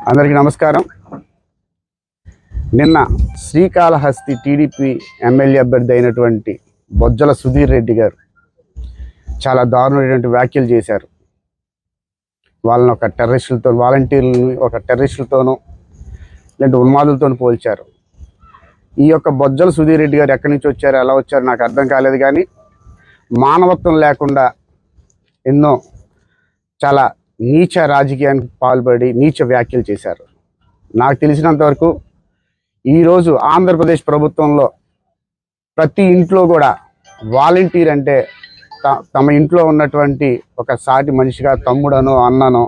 అందరికీ నమస్కారం. నిన్న శ్రీకాళహస్తి టీడీపీ ఎమ్మెల్యే అభ్యర్థి అయినటువంటి బొజ్జల సుధీర్ రెడ్డి గారు చాలా దారుణమైనటువంటి వ్యాఖ్యలు చేశారు. వాళ్ళని ఒక టెర్రరిస్టులతో, వాలంటీర్లను ఒక టెర్రరిస్టులతోనూ లేదంటే ఉన్మాదులతో పోల్చారు. ఈ యొక్క బొజ్జల సుధీర్ రెడ్డి గారు ఎక్కడి నుంచి వచ్చారు, ఎలా వచ్చారు నాకు అర్థం కాలేదు. కానీ మానవత్వం లేకుండా ఎన్నో చాలా నీచ రాజకీయానికి పాల్పడి నీచ వ్యాఖ్యలు చేశారు. నాకు తెలిసినంతవరకు ఈరోజు ఆంధ్రప్రదేశ్ ప్రభుత్వంలో ప్రతి ఇంట్లో కూడా వాలంటీర్ అంటే తమ ఇంట్లో ఉన్నటువంటి ఒక సాటి మనిషిగా, తమ్ముడనో అన్ననో,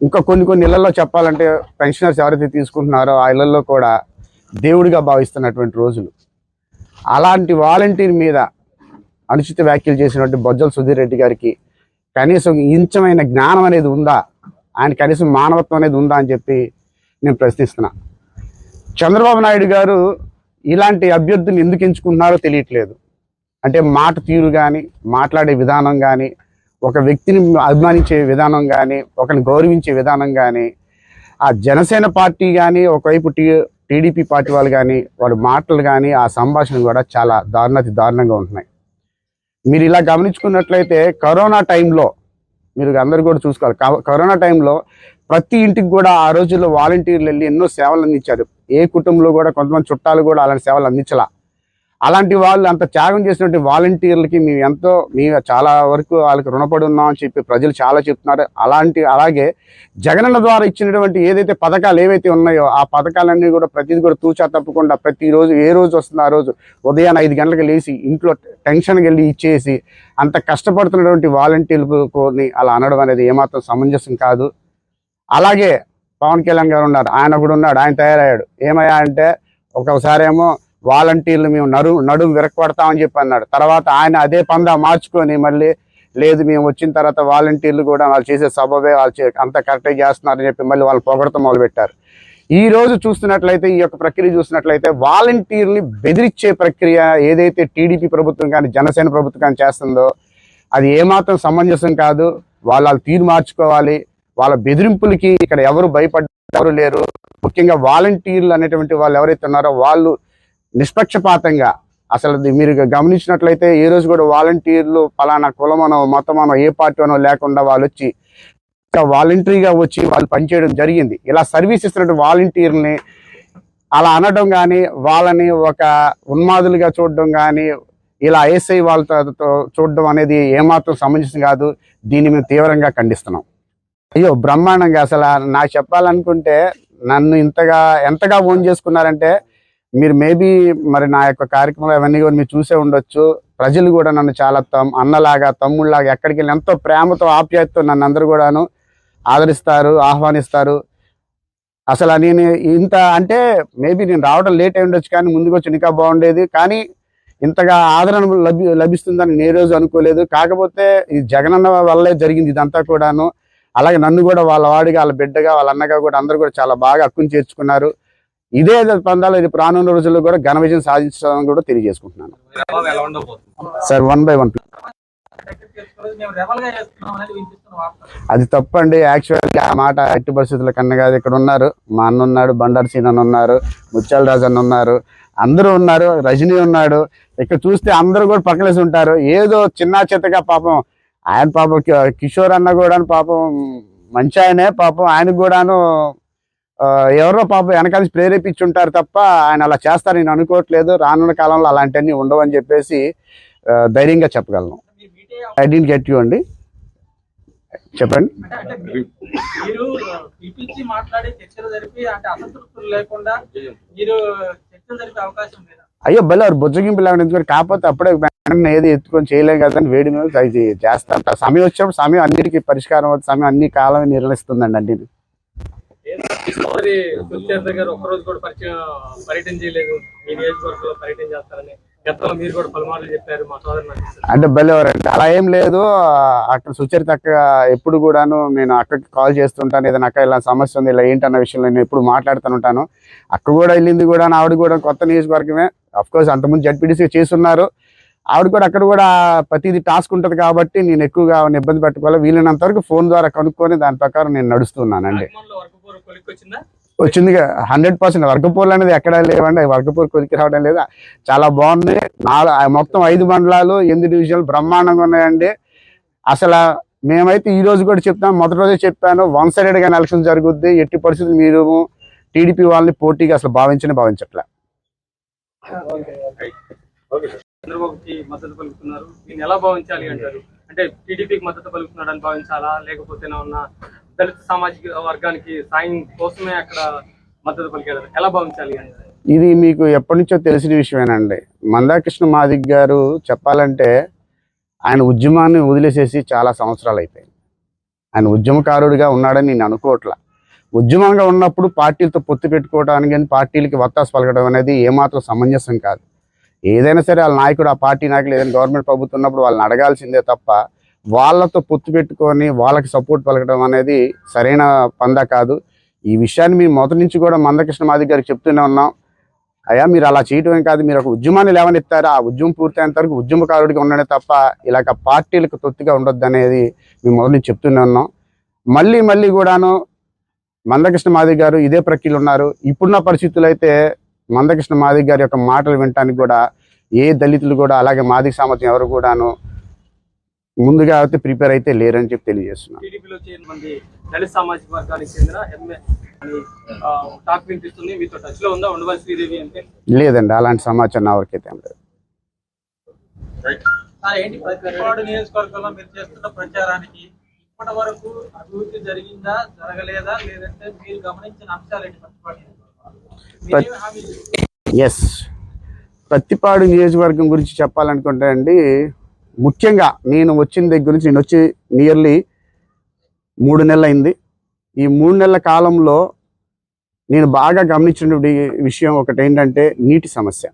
ఇంకా కొన్ని ఇళ్లలో చెప్పాలంటే పెన్షనర్స్ ఎవరైతే తీసుకుంటున్నారో ఆ ఇళ్లలో కూడా దేవుడిగా భావిస్తున్నటువంటి రోజులు. అలాంటి వాలంటీర్ మీద అనుచిత వ్యాఖ్యలు చేసినటువంటి బొజ్జల సుధీర్ రెడ్డి గారికి కనీసం ఇంచమైన జ్ఞానం అనేది ఉందా, ఆయన కనీసం మానవత్వం అనేది ఉందా అని చెప్పి నేను ప్రశ్నిస్తున్నా. చంద్రబాబు నాయుడు గారు ఇలాంటి అభ్యర్థులు ఎందుకు ఎంచుకుంటున్నారో తెలియట్లేదు. అంటే మాట తీరు కానీ, మాట్లాడే విధానం కానీ, ఒక వ్యక్తిని అభిమానించే విధానం కానీ, ఒకరిని గౌరవించే విధానం కానీ, ఆ జనసేన పార్టీ కానీ, ఒకవైపు టీడీపీ పార్టీ వాళ్ళు కానీ, వాడి మాటలు కానీ, ఆ సంభాషణ కూడా చాలా దారుణంగా ఉంటున్నాయి. మీరు ఇలా గమనించుకున్నట్లయితే కరోనా టైంలో మీరు అందరూ కూడా చూసుకోవాలి. కరోనా టైంలో ప్రతి ఇంటికి కూడా ఆ రోజుల్లో వాలంటీర్లు వెళ్ళి ఎన్నో సేవలు అందించారు. ఏ కుటుంబంలో కూడా కొంతమంది చుట్టాలు కూడా అలాంటి సేవలు అందించాల. అలాంటి వాళ్ళు అంత త్యాగం చేసినటువంటి వాలంటీర్లకి మేము చాలా వరకు వాళ్ళకి రుణపడి ఉన్నాం అని చెప్పి ప్రజలు చాలా చెప్తున్నారు. అలాగే జగనన్న ద్వారా ఇచ్చినటువంటి ఏదైతే పథకాలు ఏవైతే ఉన్నాయో ఆ పథకాలన్నీ కూడా ప్రతిదీ కూడా తూచా తప్పకుండా ప్రతిరోజు ఏ రోజు వస్తుందో ఆ రోజు ఉదయాన్నే 5 గంటలకు లేచి ఇంట్లో టెన్షన్కి వెళ్ళి ఇచ్చేసి అంత కష్టపడుతున్నటువంటి వాలంటీర్లని అలా అనడం అనేది ఏమాత్రం సమంజసం కాదు. అలాగే పవన్ కళ్యాణ్ గారు ఉన్నారు, ఆయన కూడా ఉన్నాడు, ఆయన తయారయ్యాడు. ఏమయ్యా అంటే ఒకసారేమో వాలంటీర్లు మేము నడుము విరక్కొడతామని చెప్పి అన్నాడు. తర్వాత ఆయన అదే పందా మార్చుకొని మళ్ళీ లేదు మేము వచ్చిన తర్వాత వాలంటీర్లు కూడా వాళ్ళు చేసే సబబే వాళ్ళు అంత కరెక్ట్గా చేస్తున్నారని చెప్పి మళ్ళీ వాళ్ళు పొగడతా మొదలుపెట్టారు. ఈ రోజు చూస్తున్నట్లయితే ఈ యొక్క ప్రక్రియ చూసినట్లయితే వాలంటీర్ని బెదిరించే ప్రక్రియ ఏదైతే టీడీపీ ప్రభుత్వం కానీ జనసేన ప్రభుత్వం కానీ చేస్తుందో అది ఏమాత్రం సమంజసం కాదు. వాళ్ళు తీరు మార్చుకోవాలి. వాళ్ళ బెదిరింపులకి ఇక్కడ ఎవరు భయపడ్డారు లేరు. ముఖ్యంగా వాలంటీర్లు అనేటువంటి వాళ్ళు ఎవరైతే ఉన్నారో వాళ్ళు నిష్పక్షపాతంగా, అసలు మీరు గమనించినట్లయితే ఏ రోజు కూడా వాలంటీర్లు పలానా కులమనో మతమనో ఏ పార్టీ అనో లేకుండా వాళ్ళు వచ్చి వాలంటరీగా వచ్చి వాళ్ళు పనిచేయడం జరిగింది. ఇలా సర్వీస్ ఇస్తున్నట్టు వాలంటీర్ని అలా అనడం కానీ, వాళ్ళని ఒక ఉన్మాదులుగా చూడడం కానీ, ఇలా ఏసై వాళ్ళతో చూడడం అనేది ఏమాత్రం సమంజసం కాదు. దీన్ని మేము తీవ్రంగా ఖండిస్తున్నాం. అయ్యో బ్రహ్మాండంగా అసలు నాకు చెప్పాలనుకుంటే నన్ను ఎంతగా ఓన్ చేసుకున్నారంటే మీరు మేబీ మరి నా యొక్క కార్యక్రమాలు అవన్నీ కూడా మీరు చూసే ఉండొచ్చు. ప్రజలు కూడా నన్ను చాలా అన్నలాగా, తమ్ముళ్ళలాగా ఎక్కడికి వెళ్ళి ఎంతో ప్రేమతో, ఆప్యాయతతో నన్ను అందరూ కూడాను ఆదరిస్తారు, ఆహ్వానిస్తారు. అసలు నేను ఇంత అంటే మేబీ నేను రావడం లేట్ అయి ఉండొచ్చు, కానీ ముందుకు వచ్చి ఇంకా బాగుండేది. కానీ ఇంతగా ఆదరణ లభిస్తుందని నేను ఏ రోజు అనుకోలేదు. కాకపోతే ఈ జగనన్న వల్లే జరిగింది ఇదంతా కూడాను. అలాగే నన్ను కూడా వాళ్ళ వాడిగా, వాళ్ళ బిడ్డగా, వాళ్ళ అన్నగా కూడా అందరూ కూడా చాలా బాగా హక్కును చేర్చుకున్నారు. ఇదే పందాలు ఇది రానున్న రోజుల్లో కూడా ఘన విజయం సాధించాలని కూడా తెలియజేసుకుంటున్నాను. సార్ 1 by 1 అది తప్పండి. యాక్చువల్గా ఆ మాట ఎట్టి పరిస్థితుల కన్నా కాదు. ఇక్కడ ఉన్నారు, మా అన్న ఉన్నాడు, బండారు సీన్ అని ఉన్నారు, ముత్యాల రాజు అన్న ఉన్నారు, అందరూ ఉన్నారు, రజనీ ఉన్నాడు. ఇక్కడ చూస్తే అందరూ కూడా పక్కలేసి ఉంటారు. ఏదో చిన్న చెత్తగా పాపం ఆయన పాపం కిషోర్ అన్న కూడా పాపం మంచి ఆయనే, పాపం ఆయనకు కూడాను ఎవరో పాపం వెనకాల ప్రేరేపించుంటారు తప్ప ఆయన అలా చేస్తారు నేను అనుకోవట్లేదు. రానున్న కాలంలో అలాంటివన్నీ ఉండవని చెప్పేసి ధైర్యంగా చెప్పగలను. ఐ డోంట్ గెట్ యూ అండి, చెప్పండి. అయ్యో భలే బుజ్జగింపు లేకుండా ఎందుకంటే కాకపోతే అప్పుడే ఏది ఎత్తుకొని చేయలేం కదని వేడి మీద చేస్తా. సమయం వచ్చినప్పుడు సమయం అన్నిటికీ పరిష్కారం అవుతుంది. సమయం అన్ని కాలం నిర్ణయిస్తుందండి అన్ని. అంటే బలేవారండి, అలా ఏం లేదు. అక్కడ సుచరిత అక్క ఎప్పుడు కూడాను నేను అక్కకి కాల్ చేస్తుంటాను. ఏదైనా అక్క ఇలా సమస్య ఉంది, ఇలా ఏంటన్న విషయంలో నేను ఎప్పుడు మాట్లాడుతూ ఉంటాను. అక్క కూడా వెళ్ళింది కూడా, ఆవిడ కూడా కొత్త నియోజకవర్గమే. అఫ్కోర్స్ అంతకుముందు జడ్పీటీసీ చేస్తున్నారు. ఆవిడ కూడా అక్కడ కూడా ప్రతిదీ టాస్క్ ఉంటుంది కాబట్టి నేను ఎక్కువగా ఇబ్బంది పెట్టుకోవాలి. వీలైనంత వరకు ఫోన్ ద్వారా కనుక్కొని దాని ప్రకారం నేను నడుస్తున్నానండి. వచ్చిందా? వచ్చింది 100%. వర్గపూర్లు అనేది ఎక్కడా లేవండి, వర్గపూర్ కొలికి రావడం లేదా, చాలా బాగుంది. మొత్తం 5 మండలాలు 8 డివిజన్లు బ్రహ్మాండంగా ఉన్నాయండి. అసలు మేమైతే ఈ రోజు కూడా చెప్తాం, మొదటి రోజే చెప్పాను, 1 సైడెడ్ గా ఎలక్షన్ జరుగుద్ది, ఎట్టి పరిస్థితులు మీరు టీడీపీ వాళ్ళని పోటీగా అసలు భావించట్లే. చంద్రబాబుకి మద్దతు పలుకుతున్నారు, దీన్ని ఎలా భావించాలి అంటారు? అంటే టీడీపీకి మద్దతు పలుకుతున్నాడని భావించాలా, లేకపోతే ఉన్న దళిత సామాజిక వర్గానికి సాయం కోసమే అక్కడ మద్దతు పలికారు, ఎలా భావించాలి అంటారు? ఇది మీకు ఎప్పటి నుంచో తెలిసిన విషయమేనండి. మందాకృష్ణ మాదిగ గారు చెప్పాలంటే ఆయన ఉద్యమాన్ని వదిలేసేసి చాలా సంవత్సరాలు అయిపోయింది. ఆయన ఉద్యమకారుడిగా ఉన్నాడని నేను అనుకోవట్లా. ఉద్యమంగా ఉన్నప్పుడు పార్టీలతో పొత్తు పెట్టుకోవడానికి కానీ పార్టీలకి వత్తాసు పలకడం అనేది ఏమాత్రం సమంజసం కాదు. ఏదైనా సరే వాళ్ళ నాయకుడు, ఆ పార్టీ నాయకులు ఏదైనా గవర్నమెంట్ ప్రభుత్వం ఉన్నప్పుడు వాళ్ళని అడగాల్సిందే తప్ప వాళ్ళతో పొత్తు పెట్టుకొని వాళ్ళకి సపోర్ట్ పలకడం అనేది సరైన పందా కాదు. ఈ విషయాన్ని మేము మొదటి నుంచి కూడా మందకృష్ణ మాదిగ గారికి చెప్తూనే ఉన్నాం. అయ్యా మీరు అలా చేయటమే కాదు, మీరు ఒక ఉద్యమాన్ని లేవనెత్తారు, ఆ ఉద్యమం పూర్తయినంత వరకు ఉద్యమకారుడిగా ఉండనే తప్ప ఇలాగ పార్టీలకు తొత్తుగా ఉండొద్దు అనేది మేము మొదటి నుంచి చెప్తూనే ఉన్నాం. మళ్ళీ కూడాను మందకృష్ణ మాదిగ గారు ఇదే ప్రక్రియలో ఉన్నారు. ఇప్పుడున్న పరిస్థితులు అయితే మందకృష్ణ మాదిగ గారి యొక్క మాటలు వినటానికి కూడా ఏ దళితులు కూడా అలాగే మాదిగ సామర్థ్యం ఎవరు కూడాను ముందుగా అయితే ప్రిపేర్ అయితే లేరని చెప్పి తెలియజేస్తున్నాను. టీడీపీలో చేరిన మంది దళిత సామాజిక వర్గానికి చెందిన ఎంఏ టాక్ వినిపిస్తుంది, మీతో టచ్ లో ఉందా ఉండవల్ శ్రీదేవి అంటే? లేదండి, అలాంటి సమాచారం నా వరకైతే ఏం లేదు. ఏంటి ప్రతిపాడు నియోజకవర్గంలో మీరు చేస్తున్న ప్రచారానికి ఇప్పటి వరకు అభివృద్ధి జరిగిందా, జరగలేదా, లేదంటే మీరు గమనించిన అంశాలు ఏంటి? ఎస్, ప్రతిపాడు నియోజకవర్గం గురించి చెప్పాలనుకుంటే అండి, ముఖ్యంగా నేను వచ్చిన దగ్గర నుంచి, నేను వచ్చి నియర్లీ 3 నెలలు అయింది. ఈ 3 నెలల కాలంలో నేను బాగా గమనించిన విషయం ఒకటి ఏంటంటే నీటి సమస్య.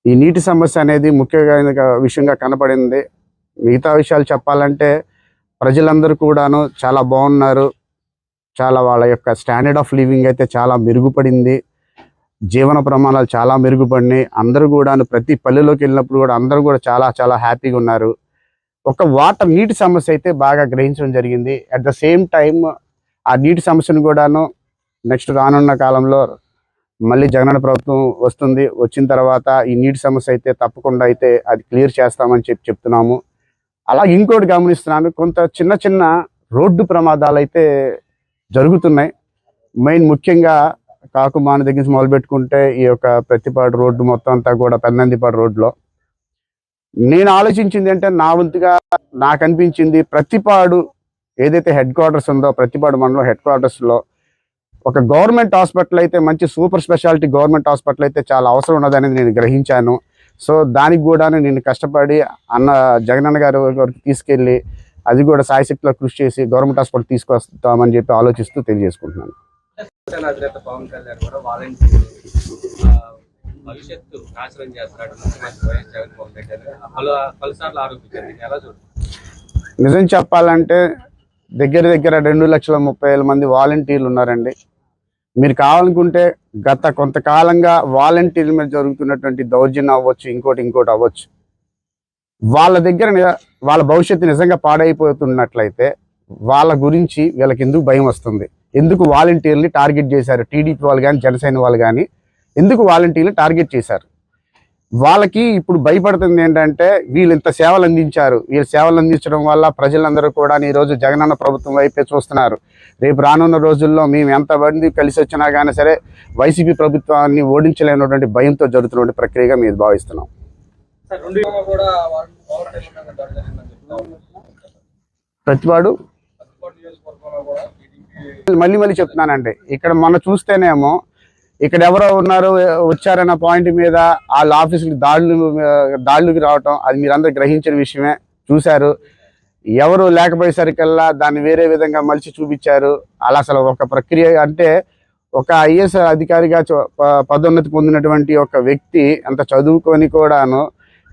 ఈ నీటి సమస్య అనేది ముఖ్యంగా విషయంగా కనపడింది. మిగతా విషయాలు చెప్పాలంటే ప్రజలందరూ కూడాను చాలా బాగున్నారు. చాలా వాళ్ళ యొక్క స్టాండర్డ్ ఆఫ్ లివింగ్ అయితే చాలా మెరుగుపడింది. జీవన ప్రమాణాలు చాలా మెరుగుపడినాయి. అందరూ కూడాను ప్రతి పల్లెలోకి వెళ్ళినప్పుడు కూడా అందరూ కూడా చాలా హ్యాపీగా ఉన్నారు. ఒక నీటి సమస్య అయితే బాగా గ్రహించడం జరిగింది. అట్ ద సేమ్ టైం ఆ నీటి సమస్యను కూడాను నెక్స్ట్ రానున్న కాలంలో మళ్ళీ జగనన్న ప్రభుత్వం వస్తుంది, వచ్చిన తర్వాత ఈ నీటి సమస్య అయితే తప్పకుండా అయితే అది క్లియర్ చేస్తామని చెప్తున్నాము. అలాగే ఇంకోటి గమనిస్తున్నాను, కొంత చిన్న రోడ్డు ప్రమాదాలు అయితే జరుగుతున్నాయి. మెయిన్ ముఖ్యంగా కాకుమాన దగ్గర నుంచి మొదలుపెట్టుకుంటే ఈ యొక్క ప్రతిపాడు రోడ్డు మొత్తం అంతా కూడా పెన్నందిపాడు రోడ్లో నేను ఆలోచించింది అంటే, నా వంతుగా నాకు అనిపించింది, ప్రతిపాడు ఏదైతే హెడ్ క్వార్టర్స్ ఉందో, ప్రతిపాడు మండలం హెడ్ క్వార్టర్స్లో ఒక గవర్నమెంట్ హాస్పిటల్ అయితే, మంచి సూపర్ స్పెషాలిటీ గవర్నమెంట్ హాస్పిటల్ అయితే చాలా అవసరం ఉన్నదనేది నేను గ్రహించాను. సో దానికి కూడా నేను కష్టపడి జగనన్న గారి వరకు తీసుకెళ్ళి అది కూడా సాయశక్తిలో కృషి చేసి గవర్నమెంట్ హాస్పిటల్ తీసుకొస్తామని చెప్పి ఆలోచిస్తూ తెలియజేసుకుంటున్నాను. పవన్ కళ్యాణ్ కూడా భవిష్యత్తు నాశనం చేస్తున్నాడు ముఖ్యమంత్రి వైఎస్ జగన్మోహన్ రెడ్డి అని పలుసార్లు ఆరోపించారు, ఎలా చూడండి? నిజం చెప్పాలంటే దగ్గర 2,30,000 మంది వాలంటీర్లు ఉన్నారండి. మీరు కావాలనుకుంటే గత కొంతకాలంగా వాలంటీర్ల మీద జరుగుతున్నటువంటి దౌర్జన్యం అవ్వచ్చు, ఇంకోటి అవ్వచ్చు, వాళ్ళ దగ్గర వాళ్ళ భవిష్యత్తు నిజంగా పాడైపోతున్నట్లయితే వాళ్ళ గురించి వీళ్ళకి ఎందుకు భయం వస్తుంది? ఎందుకు వాలంటీర్ని టార్గెట్ చేశారు? టీడీపీ వాళ్ళు కానీ జనసేన వాళ్ళు కానీ ఎందుకు వాలంటీర్లు టార్గెట్ చేశారు? వాళ్ళకి ఇప్పుడు భయపడుతుంది ఏంటంటే, వీళ్ళు ఇంత సేవలు అందించారు, వీళ్ళు సేవలు అందించడం వల్ల ప్రజలందరూ కూడా ఈరోజు జగనన్న ప్రభుత్వం వైపే చూస్తున్నారు. రేపు రానున్న రోజుల్లో మేము ఎంతమంది కలిసి వచ్చినా కానీ సరే వైసీపీ ప్రభుత్వాన్ని ఓడించలేనటువంటి భయంతో జరుగుతున్న ప్రక్రియగా మేము భావిస్తున్నాం. ప్రతిపాడు మళ్ళీ చెప్తున్నానండి, ఇక్కడ మొన్న చూస్తేనేమో ఇక్కడ ఎవరో ఉన్నారు వచ్చారన్న పాయింట్ మీద వాళ్ళ ఆఫీసుకి దాడులకి రావటం, అది మీరందరూ గ్రహించిన విషయమే, చూశారు. ఎవరు లేకపోయేసరికల్లా దాన్ని వేరే విధంగా మలిచి చూపించారు. అలా అసలు ఒక ప్రక్రియ అంటే, ఒక ఐఏఎస్ అధికారిగా పదోన్నతి పొందినటువంటి ఒక వ్యక్తి అంత చదువుకొని కూడాను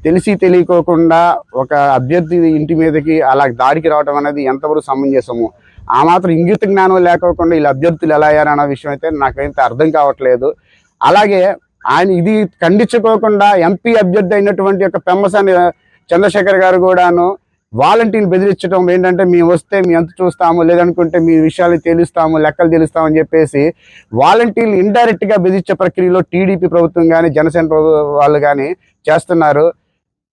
తెలిసి తెలియకోకుండా ఒక అభ్యర్థి ఇంటి మీదకి అలా దాడికి రావడం అనేది ఎంతవరకు సమంజసము? ఆ మాత్రం ఇంగిత జ్ఞానం లేకోకుండా వీళ్ళ అభ్యర్థులు ఎలా అయ్యారన్న విషయం అయితే నాకైతే అర్థం కావట్లేదు. అలాగే ఆయన ఇది ఖండించుకోకుండా ఎంపీ అభ్యర్థి అయినటువంటి యొక్క పెమ్మసాని చంద్రశేఖర్ గారు కూడాను వాలంటీర్లు బెదిరించడం ఏంటంటే మేము వస్తే మీ అంత చూస్తాము, లేదనుకుంటే మీ విషయాలు తెలుస్తాము, లెక్కలు తెలుస్తామని చెప్పేసి వాలంటీర్లు ఇండైరెక్ట్ గా బెదిరించే ప్రక్రియలో టీడీపీ ప్రభుత్వం కానీ జనసేన వాళ్ళు కానీ చేస్తున్నారు.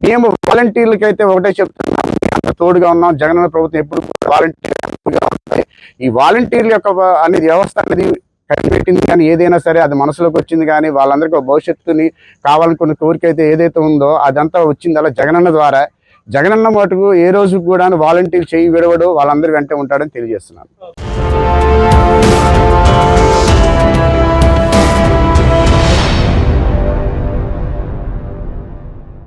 మేము వాలంటీర్లకి అయితే ఒకటే చెప్తున్నాం, అంత తోడుగా ఉన్నాం. జగనన్న ప్రభుత్వం ఎప్పుడు వాలంటీర్లుగా ఉంటాయి. ఈ వాలంటీర్ల యొక్క అనేది వ్యవస్థ అనేది కనిపెట్టింది కానీ ఏదైనా సరే అది మనసులోకి వచ్చింది కానీ వాళ్ళందరికీ ఒక భవిష్యత్తుని కావాలనుకున్న కోరిక అయితే ఏదైతే ఉందో అదంతా వచ్చింది అలా జగనన్న ద్వారా. జగనన్న మటుకు ఏ రోజు కూడా వాలంటీర్ చేయి విడవడు, వాళ్ళందరి వెంటే ఉంటాడని తెలియజేస్తున్నాను.